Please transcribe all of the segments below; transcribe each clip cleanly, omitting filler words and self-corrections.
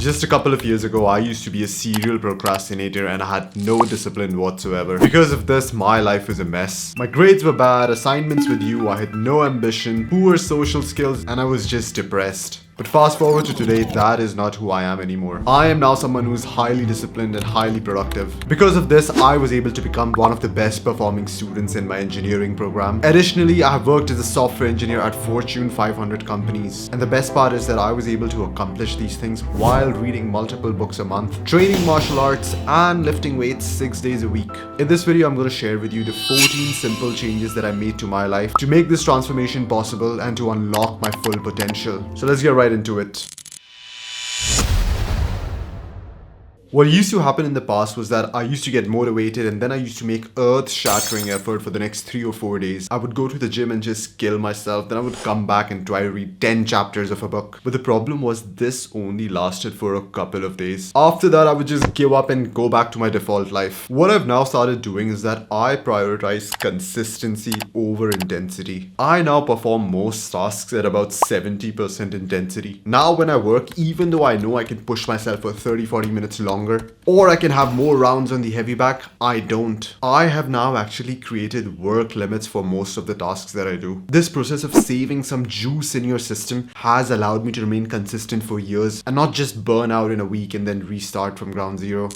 Just a couple of years ago, I used to be a serial procrastinator and I had no discipline whatsoever. Because of this, my life was a mess. My grades were bad, assignments were due, I had no ambition, poor social skills, and I was just depressed. But fast forward to today, that is not who I am anymore. I am now someone who is highly disciplined and highly productive. Because of this, I was able to become one of the best performing students in my engineering program. Additionally, I have worked as a software engineer at Fortune 500 companies. And the best part is that I was able to accomplish these things while reading multiple books a month, training martial arts, and lifting weights 6 days a week. In this video, I'm going to share with you the 14 simple changes that I made to my life to make this transformation possible and to unlock my full potential. So let's get right into it. What used to happen in the past was that I used to get motivated and then I used to make earth-shattering effort for the next 3 or 4 days. I would go to the gym and just kill myself, then I would come back and try to read 10 chapters of a book. But the problem was this only lasted for a couple of days. After that, I would just give up and go back to my default life. What I've now started doing is that I prioritize consistency over intensity. I now perform most tasks at about 70% intensity. Now when I work, even though I know I can push myself for 30-40 minutes longer, or I can have more rounds on the heavy back, I don't. I have now actually created work limits for most of the tasks that I do. This process of saving some juice in your system has allowed me to remain consistent for years and not just burn out in a week and then restart from ground zero.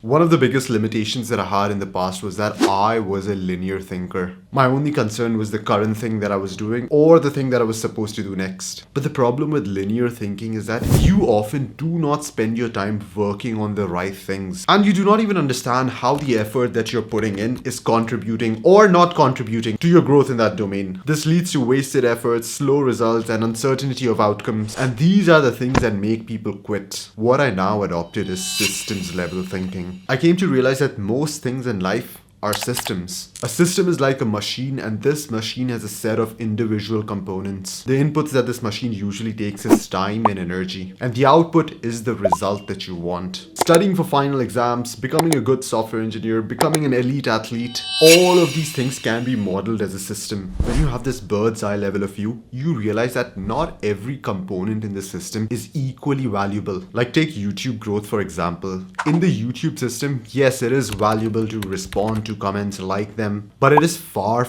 One of the biggest limitations that I had in the past was that I was a linear thinker. My only concern was the current thing that I was doing or the thing that I was supposed to do next. But the problem with linear thinking is that you often do not spend your time working on the right things. And you do not even understand how the effort that you're putting in is contributing or not contributing to your growth in that domain. This leads to wasted efforts, slow results, and uncertainty of outcomes. And these are the things that make people quit. What I now adopted is systems level thinking. I came to realize that most things in life are systems. A system is like a machine, and this machine has a set of individual components. The inputs that this machine usually takes is time and energy, and the output is the result that you want. Studying for final exams, becoming a good software engineer, becoming an elite athlete, all of these things can be modeled as a system. When you have this bird's eye level of view, you realize that not every component in the system is equally valuable. Like take YouTube growth for example. In the YouTube system, yes, it is valuable to respond to comments, like them, but it is far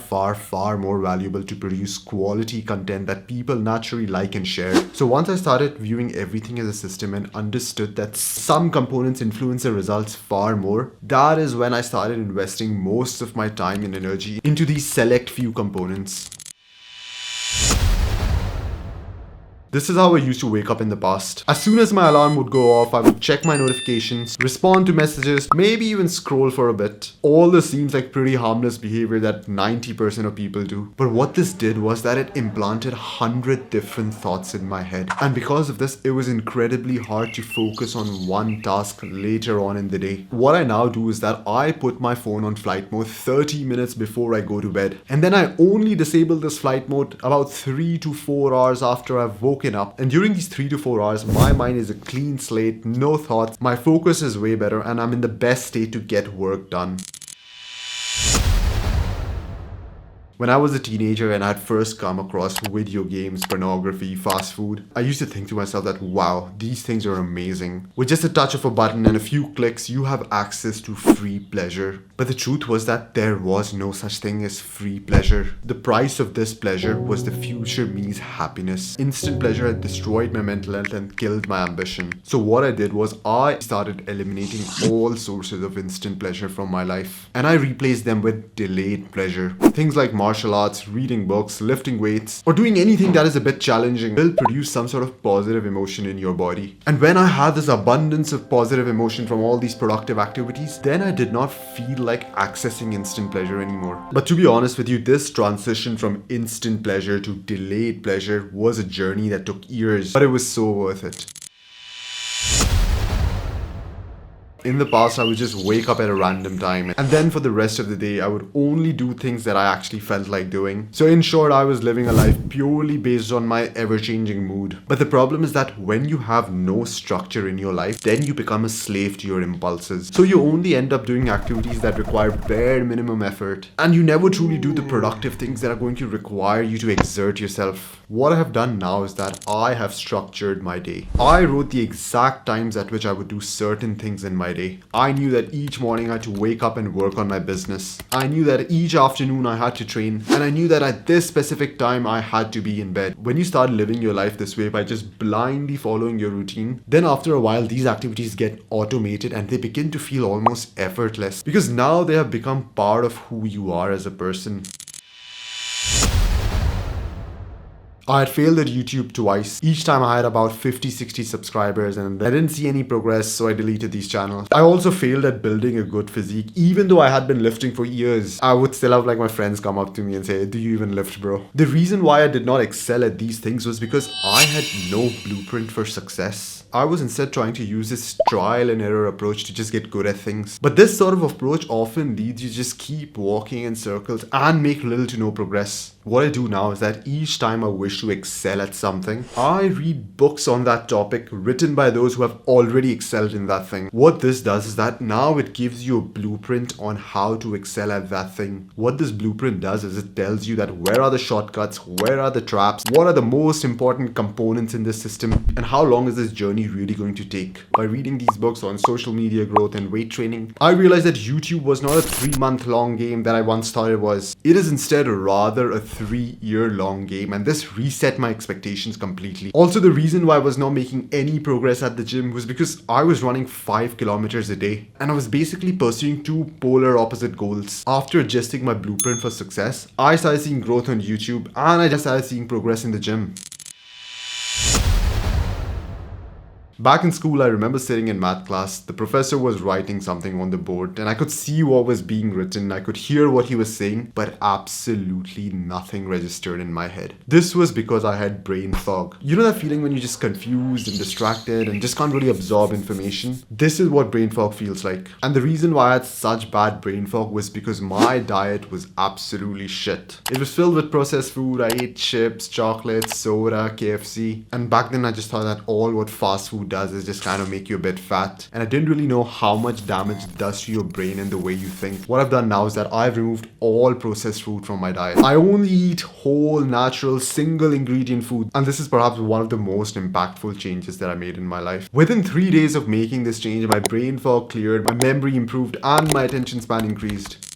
more valuable to produce quality content that people naturally like and share. So once I started viewing everything as a system and understood that some components influence the results far more, that is when I started investing most of my time and energy into these select few components. This is how I used to wake up in the past. As soon as my alarm would go off, I would check my notifications, respond to messages, maybe even scroll for a bit. All this seems like pretty harmless behavior that 90% of people do. But what this did was that it implanted 100 different thoughts in my head. And because of this, it was incredibly hard to focus on one task later on in the day. What I now do is that I put my phone on flight mode 30 minutes before I go to bed. And then I only disable this flight mode about 3 to 4 hours after I've woken up, and during these 3 to 4 hours my mind is a clean slate, no thoughts, my focus is way better, and I'm in the best state to get work done. When I was a teenager and I had first come across video games, pornography, fast food, I used to think to myself that wow, these things are amazing. With just a touch of a button and a few clicks, you have access to free pleasure. But the truth was that there was no such thing as free pleasure. The price of this pleasure was the future me's happiness. Instant pleasure had destroyed my mental health and killed my ambition. So what I did was I started eliminating all sources of instant pleasure from my life. And I replaced them with delayed pleasure. Things like martial arts, reading books, lifting weights, or doing anything that is a bit challenging will produce some sort of positive emotion in your body. And when I had this abundance of positive emotion from all these productive activities, then I did not feel like accessing instant pleasure anymore. But to be honest with you, this transition from instant pleasure to delayed pleasure was a journey that took years, but it was so worth it. In the past, I would just wake up at a random time, and then for the rest of the day, I would only do things that I actually felt like doing. So in short, I was living a life purely based on my ever-changing mood. But the problem is that when you have no structure in your life, then you become a slave to your impulses. So you only end up doing activities that require bare minimum effort, and you never truly do the productive things that are going to require you to exert yourself. What I have done now is that I have structured my day. I wrote the exact times at which I would do certain things in my day. I knew that each morning I had to wake up and work on my business. I knew that each afternoon I had to train, and I knew that at this specific time I had to be in bed. When you start living your life this way by just blindly following your routine, then after a while these activities get automated and they begin to feel almost effortless because now they have become part of who you are as a person. I had failed at YouTube twice. Each time I had about 50-60 subscribers and I didn't see any progress, so I deleted these channels. I also failed at building a good physique. Even though I had been lifting for years, I would still have like my friends come up to me and say, "Do you even lift, bro?" The reason why I did not excel at these things was because I had no blueprint for success. I was instead trying to use this trial and error approach to just get good at things. But this sort of approach often leads you to just keep walking in circles and make little to no progress. What I do now is that each time I wish to excel at something, I read books on that topic written by those who have already excelled in that thing. What this does is that now it gives you a blueprint on how to excel at that thing. What this blueprint does is it tells you that where are the shortcuts, where are the traps, what are the most important components in this system, and how long is this journey really going to take. By reading these books on social media growth and weight training, I realized that YouTube was not a 3-month long game that I once thought it was. It is instead rather a 3-year long game, and this reset my expectations completely. Also, the reason why I was not making any progress at the gym was because I was running 5 kilometers a day and I was basically pursuing two polar opposite goals. After adjusting my blueprint for success, I started seeing growth on YouTube and I just started seeing progress in the gym. Back in school, I remember sitting in math class. The professor was writing something on the board and I could see what was being written. I could hear what he was saying, but absolutely nothing registered in my head. This was because I had brain fog. You know that feeling when you're just confused and distracted and just can't really absorb information? This is what brain fog feels like. And the reason why I had such bad brain fog was because my diet was absolutely shit. It was filled with processed food. I ate chips, chocolates, soda, KFC. And back then I just thought that all what fast food does is just kind of make you a bit fat, and I didn't really know how much damage it does to your brain and the way you think. What I've done now is that I've removed all processed food from my diet. I only eat whole, natural, single ingredient food, and this is perhaps one of the most impactful changes that I made in my life. Within 3 days of making this change, my brain fog cleared, my memory improved, and my attention span increased.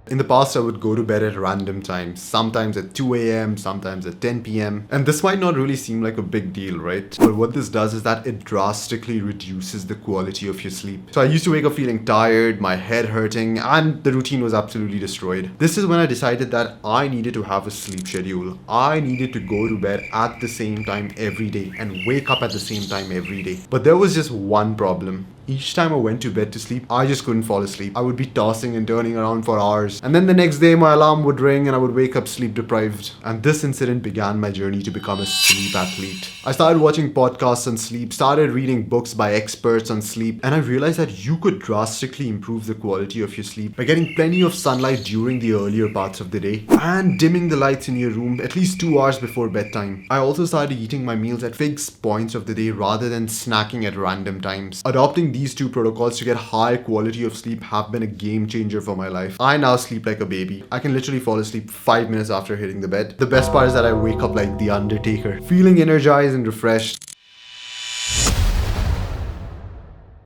In the past, I would go to bed at random times, sometimes at 2 a.m., sometimes at 10 p.m. And this might not really seem like a big deal, right? But what this does is that it drastically reduces the quality of your sleep. So I used to wake up feeling tired, my head hurting, and the routine was absolutely destroyed. This is when I decided that I needed to have a sleep schedule. I needed to go to bed at the same time every day and wake up at the same time every day. But there was just one problem. Each time I went to bed to sleep, I just couldn't fall asleep. I would be tossing and turning around for hours. And then the next day, my alarm would ring and I would wake up sleep deprived. And this incident began my journey to become a sleep athlete. I started watching podcasts on sleep, started reading books by experts on sleep, and I realized that you could drastically improve the quality of your sleep by getting plenty of sunlight during the earlier parts of the day and dimming the lights in your room at least 2 hours before bedtime. I also started eating my meals at fixed points of the day rather than snacking at random times. Adopting these two protocols to get high quality of sleep have been a game changer for my life. I now sleep like a baby. I can literally fall asleep 5 minutes after hitting the bed. The best part is that I wake up like the Undertaker, feeling energized and refreshed.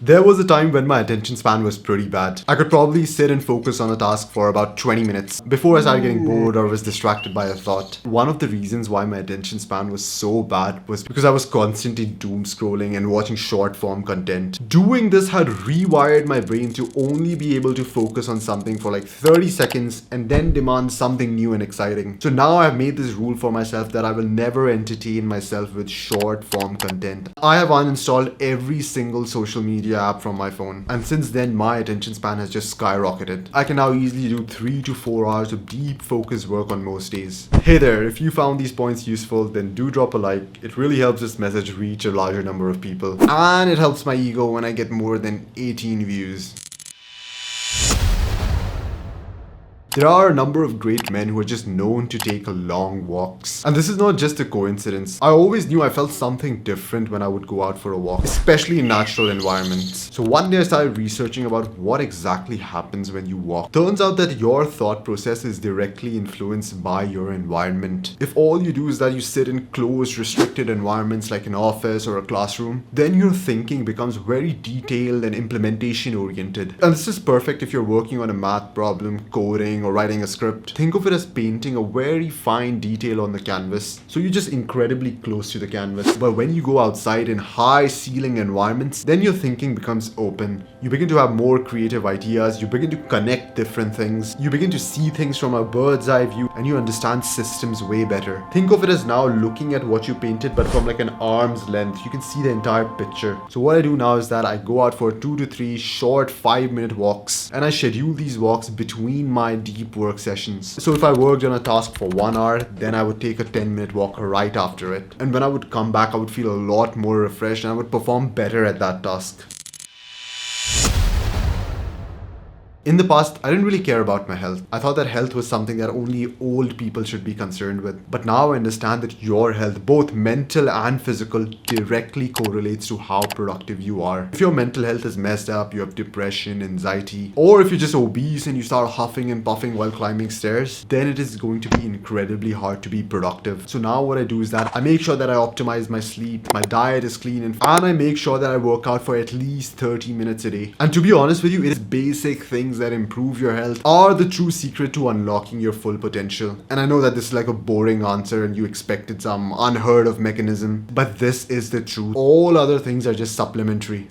There was a time when my attention span was pretty bad. I could probably sit and focus on a task for about 20 minutes before I started getting bored or was distracted by a thought. One of the reasons why my attention span was so bad was because I was constantly doom scrolling and watching short form content. Doing this had rewired my brain to only be able to focus on something for like 30 seconds and then demand something new and exciting. So now I've made this rule for myself that I will never entertain myself with short form content. I have uninstalled every single social media the app from my phone. And since then, my attention span has just skyrocketed. I can now easily do 3 to 4 hours of deep focused work on most days. Hey there, if you found these points useful, then do drop a like. It really helps this message reach a larger number of people. And it helps my ego when I get more than 18 views. There are a number of great men who are just known to take long walks. And this is not just a coincidence. I always knew I felt something different when I would go out for a walk, especially in natural environments. So one day I started researching about what exactly happens when you walk. Turns out that your thought process is directly influenced by your environment. If all you do is that you sit in closed, restricted environments like an office or a classroom, then your thinking becomes very detailed and implementation oriented. And this is perfect if you're working on a math problem, coding, or writing a script. Think of it as painting a very fine detail on the canvas. So you're just incredibly close to the canvas. But when you go outside in high ceiling environments, then your thinking becomes open. You begin to have more creative ideas. You begin to connect different things. You begin to see things from a bird's eye view, and you understand systems way better. Think of it as now looking at what you painted, but from like an arm's length. You can see the entire picture. So what I do now is that I go out for 2 to 3 short 5-minute walks, and I schedule these walks between my deep work sessions. So if I worked on a task for 1 hour, then I would take a 10-minute walk right after it. And when I would come back, I would feel a lot more refreshed and I would perform better at that task. In the past, I didn't really care about my health. I thought that health was something that only old people should be concerned with. But now I understand that your health, both mental and physical, directly correlates to how productive you are. If your mental health is messed up, you have depression, anxiety, or if you're just obese and you start huffing and puffing while climbing stairs, then it is going to be incredibly hard to be productive. So now what I do is that I make sure that I optimize my sleep, my diet is clean, and I make sure that I work out for at least 30 minutes a day. And to be honest with you, it is basic things that improve your health are the true secret to unlocking your full potential. And I know that this is like a boring answer and you expected some unheard of mechanism, but this is the truth. All other things are just supplementary.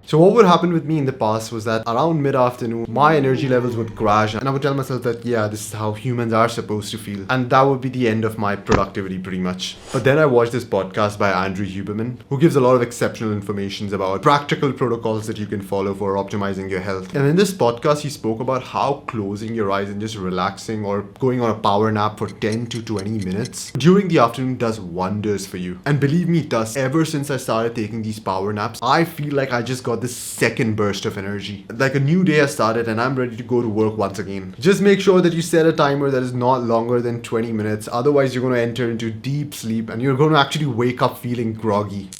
So what would happen with me in the past was that around mid-afternoon, my energy levels would crash and I would tell myself that, yeah, this is how humans are supposed to feel. And that would be the end of my productivity pretty much. But then I watched this podcast by Andrew Huberman, who gives a lot of exceptional information about practical protocols that you can follow for optimizing your health. And in this podcast, he spoke about how closing your eyes and just relaxing or going on a power nap for 10 to 20 minutes during the afternoon does wonders for you. And believe me, it does. Ever since I started taking these power naps, I feel like I just got this second burst of energy. Like a new day has started and I'm ready to go to work once again. Just make sure that you set a timer that is not longer than 20 minutes. Otherwise, you're going to enter into deep sleep and you're going to actually wake up feeling groggy.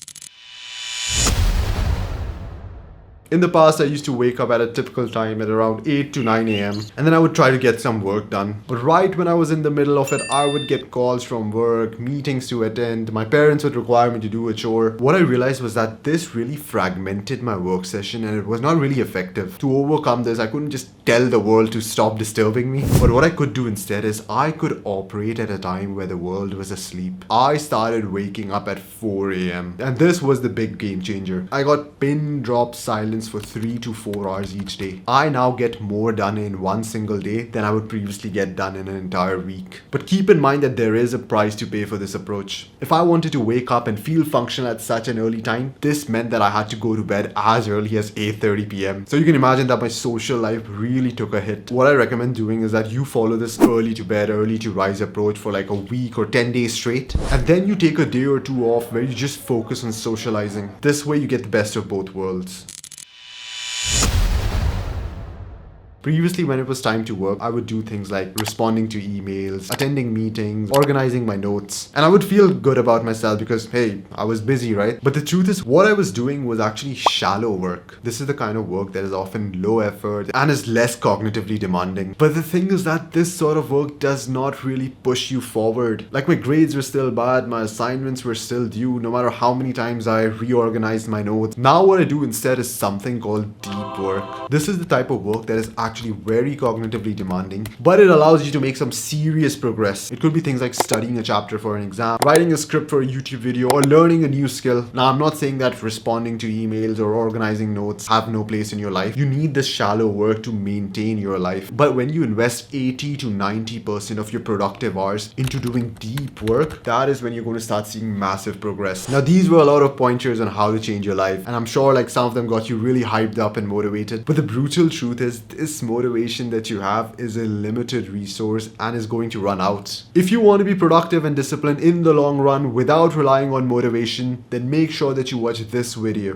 In the past, I used to wake up at a typical time at around 8 to 9 a.m. and then I would try to get some work done. But right when I was in the middle of it, I would get calls from work, meetings to attend, my parents would require me to do a chore. What I realized was that this really fragmented my work session and it was not really effective. To overcome this, I couldn't just tell the world to stop disturbing me. But what I could do instead is I could operate at a time where the world was asleep. I started waking up at 4 a.m. and this was the big game changer. I got pin drop silence for 3 to 4 hours each day. I now get more done in one single day than I would previously get done in an entire week. But keep in mind that there is a price to pay for this approach. If I wanted to wake up and feel functional at such an early time, this meant that I had to go to bed as early as 8:30 p.m. So you can imagine that my social life really took a hit. What I recommend doing is that you follow this early to bed, early to rise approach for like a week or 10 days straight. And then you take a day or two off where you just focus on socializing. This way you get the best of both worlds. Previously, when it was time to work, I would do things like responding to emails, attending meetings, organizing my notes. And I would feel good about myself because, hey, I was busy, right? But the truth is, what I was doing was actually shallow work. This is the kind of work that is often low effort and is less cognitively demanding. But the thing is that this sort of work does not really push you forward. Like my grades were still bad, my assignments were still due, no matter how many times I reorganized my notes. Now what I do instead is something called deep deep work. This is the type of work that is actually very cognitively demanding, but it allows you to make some serious progress. It could be things like studying a chapter for an exam, writing a script for a YouTube video, or learning a new skill. Now, I'm not saying that responding to emails or organizing notes have no place in your life. You need this shallow work to maintain your life. But when you invest 80 to 90% of your productive hours into doing deep work, that is when you're going to start seeing massive progress. Now, these were a lot of pointers on how to change your life, and I'm sure like some of them got you really hyped up and motivated. But the brutal truth is, this motivation that you have is a limited resource and is going to run out. If you want to be productive and disciplined in the long run without relying on motivation, then make sure that you watch this video.